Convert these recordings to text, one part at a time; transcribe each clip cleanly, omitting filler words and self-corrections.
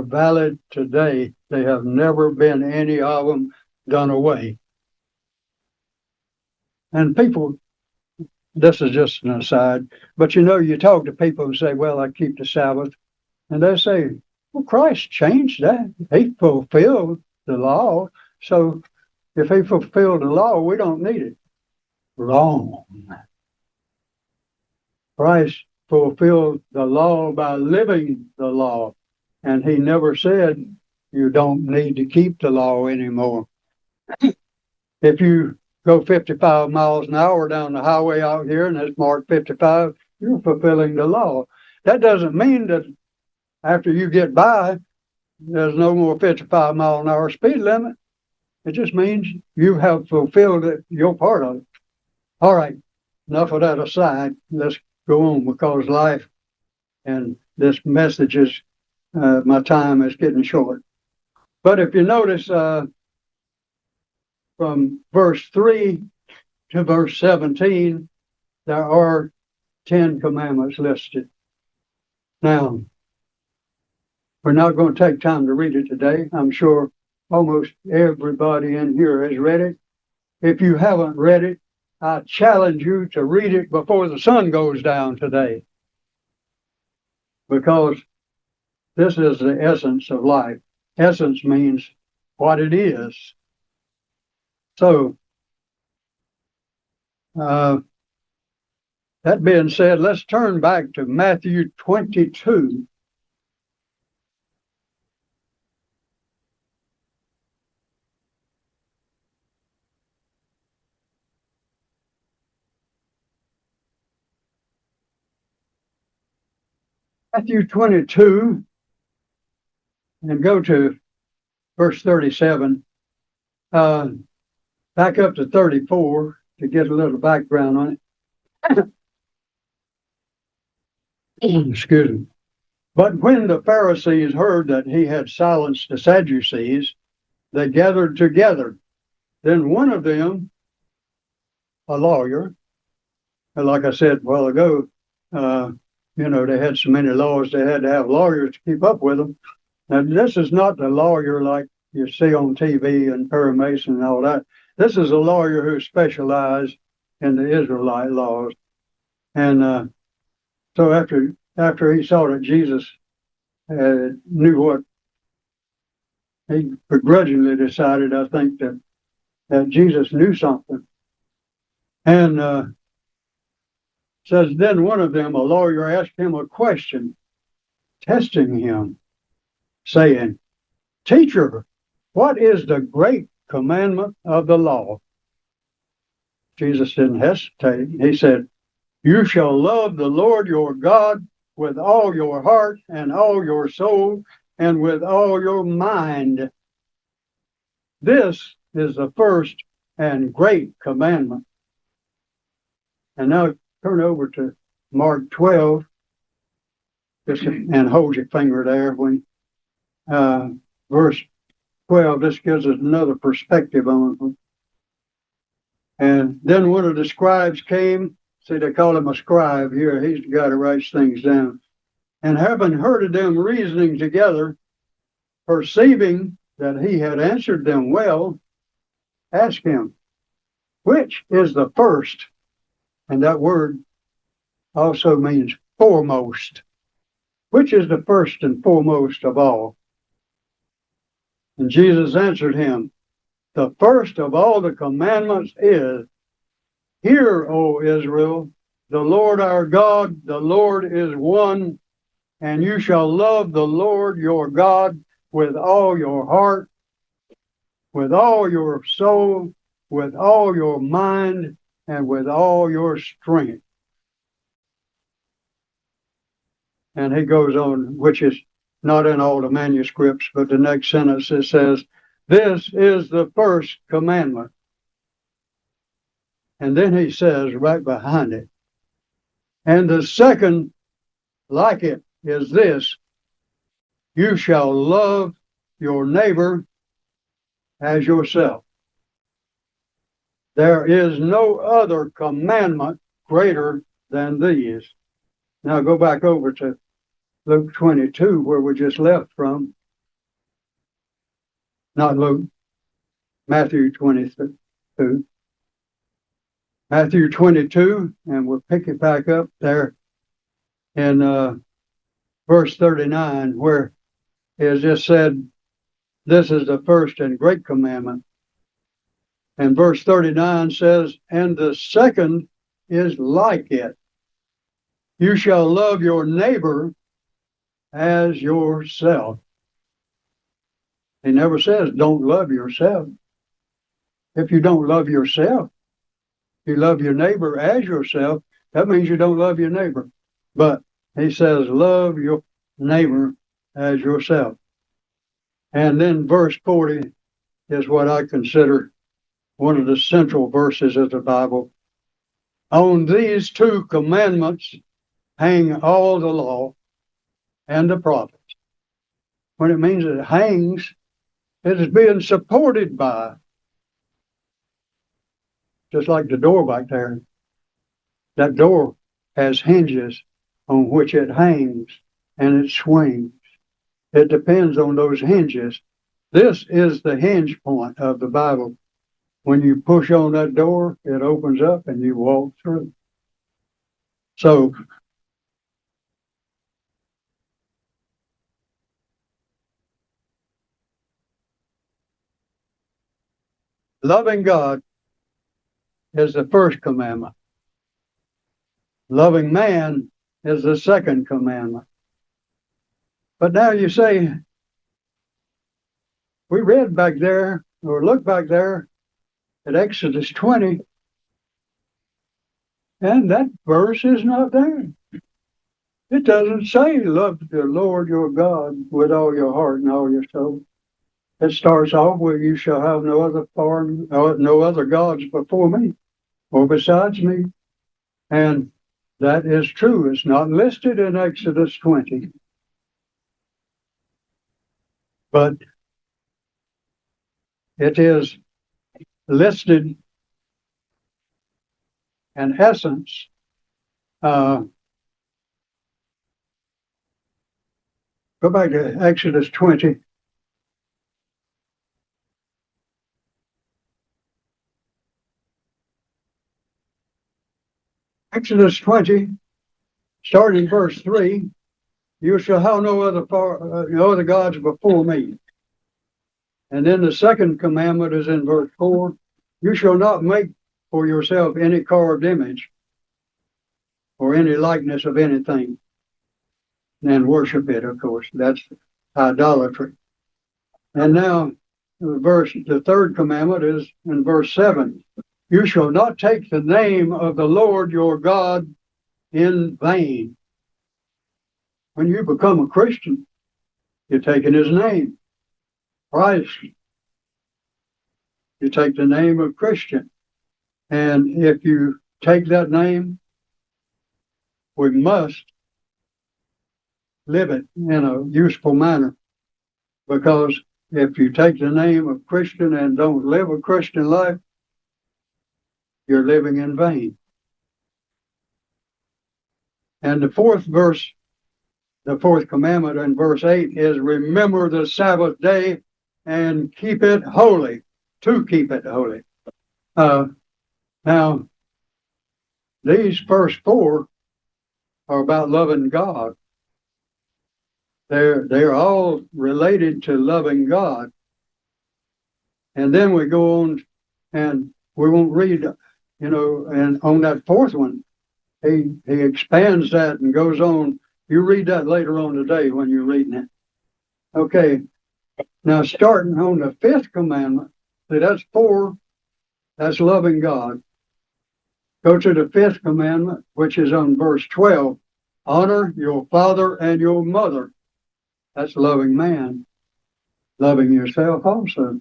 are valid today. They have never been any of them done away. And people, this is just an aside, but you talk to people and say, well, I keep the Sabbath. And they say, well, Christ changed that. He fulfilled the law. So if he fulfilled the law, we don't need it. Wrong. Christ fulfilled the law by living the law. And he never said you don't need to keep the law anymore. If you go 55 miles an hour down the highway out here and it's marked 55, you're fulfilling the law. That doesn't mean that after you get by, there's no more 55 mile an hour speed limit. It just means you have fulfilled your part of it. All right, enough of that aside. Let's go on, because life and this message is, my time is getting short. But if you notice, from verse 3 to verse 17, there are 10 commandments listed. Now, we're not going to take time to read it today. I'm sure almost everybody in here has read it. If you haven't read it, I challenge you to read it before the sun goes down today, because this is the essence of life. Essence means what it is. So, that being said, let's turn back to Matthew 22. Matthew 22, and go to verse 37. Back up to 34 to get a little background on it. Excuse me. But when the Pharisees heard that he had silenced the Sadducees, they gathered together. Then one of them, a lawyer, and like I said a while ago, they had so many laws, they had to have lawyers to keep up with them. Now, this is not the lawyer like you see on TV and Perry Mason and all that. This is a lawyer who specialized in the Israelite laws. And so after he saw that Jesus knew what, he begrudgingly decided, I think, that Jesus knew something. And says, then one of them, a lawyer, asked him a question, testing him, saying, Teacher, what is the great commandment of the law? Jesus didn't hesitate. He said, you shall love the Lord your God with all your heart and all your soul and with all your mind. This is the first and great commandment. And now turn over to Mark 12, and hold your finger there when verse 12. This gives us another perspective on it. And then one of the scribes came. See, they call him a scribe here. He's the guy that writes things down. And having heard of them reasoning together, perceiving that he had answered them well, asked him, which is the first? And that word also means foremost. Which is the first and foremost of all? And Jesus answered him, the first of all the commandments is, hear, O Israel, the Lord our God, the Lord is one, and you shall love the Lord your God with all your heart, with all your soul, with all your mind, and with all your strength. And he goes on, which is not in all the manuscripts, but the next sentence it says, this is the first commandment. And then he says right behind it, and the second like it is this, you shall love your neighbor as yourself. There is no other commandment greater than these. Now go back over to Luke 22, where we just left from. not Luke, Matthew 22. Matthew 22, and we'll pick it back up there in verse 39, where it just said, this is the first and great commandment. And verse 39 says, and the second is like it. You shall love your neighbor as yourself. He never says, don't love yourself. If you don't love yourself, you love your neighbor as yourself, that means you don't love your neighbor. But he says, love your neighbor as yourself. And then verse 40 is what I consider one of the central verses of the Bible. On these two commandments hang all the law and the prophets. When it means it hangs, it is being supported by. Just like the door back there. That door has hinges on which it hangs and it swings. It depends on those hinges. This is the hinge point of the Bible. When you push on that door, it opens up and you walk through. So, loving God is the first commandment. Loving man is the second commandment. But now you say, we read back there, or look back there at Exodus 20, and that verse is not there. It doesn't say, love the Lord your God with all your heart and all your soul. It starts off with, you shall have no other gods before me or besides me. And that is true. It's not listed in Exodus 20. But it is listed in essence. Go back to Exodus 20. Exodus 20, starting verse 3, you shall have no other gods before me. And then the second commandment is in verse 4, you shall not make for yourself any carved image or any likeness of anything and worship it, of course. That's idolatry. And now the third commandment is in verse 7. You shall not take the name of the Lord your God in vain. When you become a Christian, you're taking his name, Christ. You take the name of Christian. And if you take that name, we must live it in a useful manner. Because if you take the name of Christian and don't live a Christian life, you're living in vain. And the fourth commandment in verse 8 is remember the Sabbath day and keep it holy, to keep it holy. Now, these first four are about loving God. They're all related to loving God. And then we go on, and we won't read, and on that fourth one, he expands that and goes on. You read that later on today when you're reading it. Okay, now starting on the fifth commandment, see, that's 4, that's loving God. Go to the fifth commandment, which is on verse 12. Honor your father and your mother. That's loving man. Loving yourself also.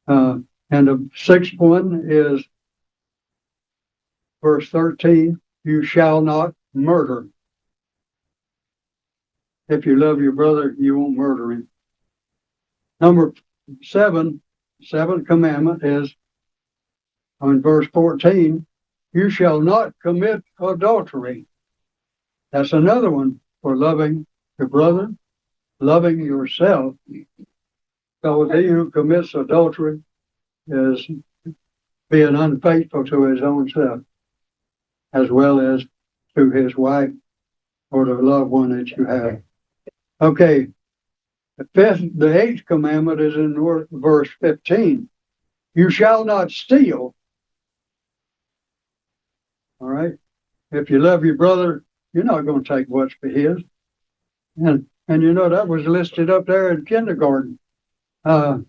And the sixth one is verse 13. You shall not murder. If you love your brother, you won't murder him. Number 7, seventh commandment is on verse 14. You shall not commit adultery. That's another one for loving your brother, loving yourself. So he who commits adultery is being unfaithful to his own self, as well as to his wife or the loved one that you have. Okay, the eighth commandment is in verse 15. You shall not steal. All right. If you love your brother, you're not going to take what's for his. And you know, that was listed up there in kindergarten. And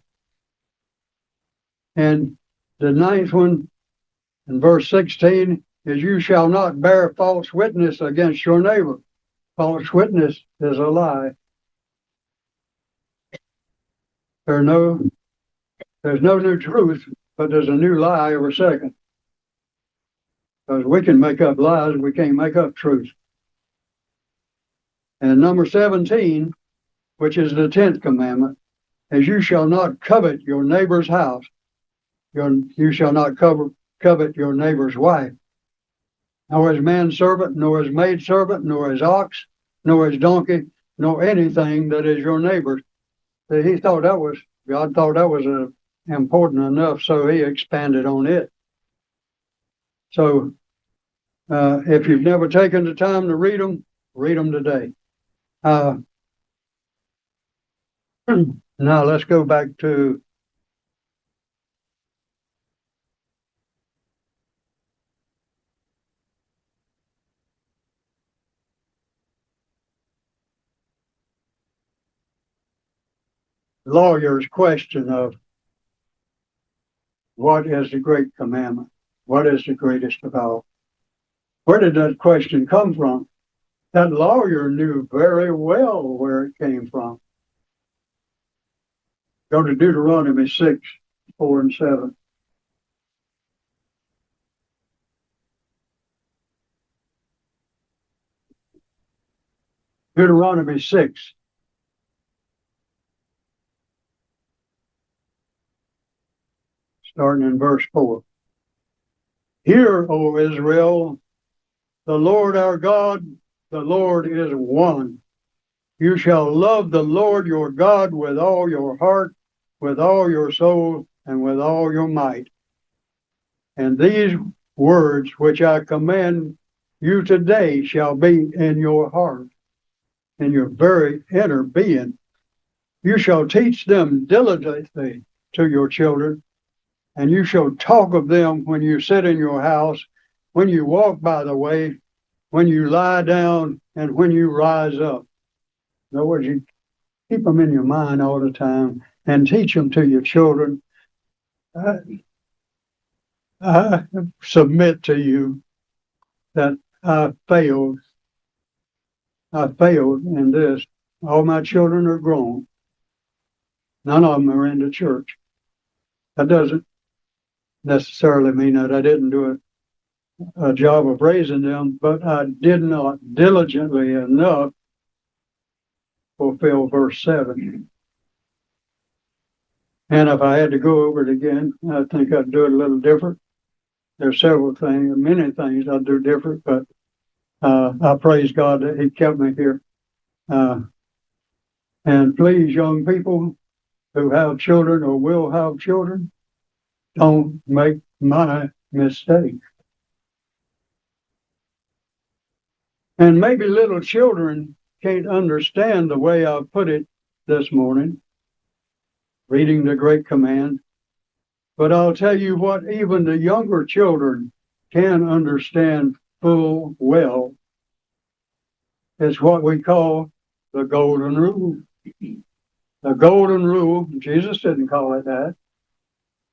the ninth one in verse 16 is you shall not bear false witness against your neighbor. False witness is a lie. There's no new truth, but there's a new lie every second. Because we can make up lies, we can't make up truth. And number 17, which is the 10th commandment, is you shall not covet your neighbor's house. You shall not covet your neighbor's wife, nor his manservant, nor his maidservant, nor his ox, nor his donkey, nor anything that is your neighbor's. God thought that was important enough, so he expanded on it. So if you've never taken the time to read them today. Now let's go back to lawyer's question of what is the great commandment? What is the greatest of all? Where did that question come from? That lawyer knew very well where it came from. Go to Deuteronomy 6, 4 and 7. Deuteronomy 6. Starting in verse 4. Hear, O Israel, the Lord our God, the Lord is one. You shall love the Lord your God with all your heart, with all your soul, and with all your might. And these words which I command you today shall be in your heart, in your very inner being. You shall teach them diligently to your children, and you shall talk of them when you sit in your house, when you walk by the way, when you lie down, and when you rise up. In other words, you keep them in your mind all the time and teach them to your children. I submit to you that I failed in this. All my children are grown. None of them are in the church. That doesn't necessarily mean that I didn't do a job of raising them, but I did not diligently enough fulfill verse 7. And if I had to go over it again, I think I'd do it a little different. There's many things I'd do different, but I praise God that he kept me here. And please, young people who have children or will have children, don't make my mistake. And maybe little children can't understand the way I put it this morning, reading the Great Command. But I'll tell you what, even the younger children can understand full well. It's what we call the golden rule. The golden rule, Jesus didn't call it that,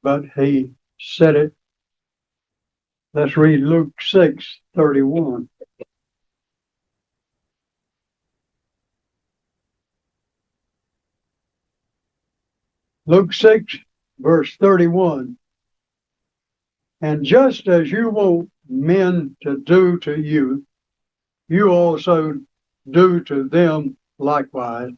but he said it. Let's read Luke 6:31. Luke 6, verse 31. And just as you want men to do to you, you also do to them likewise.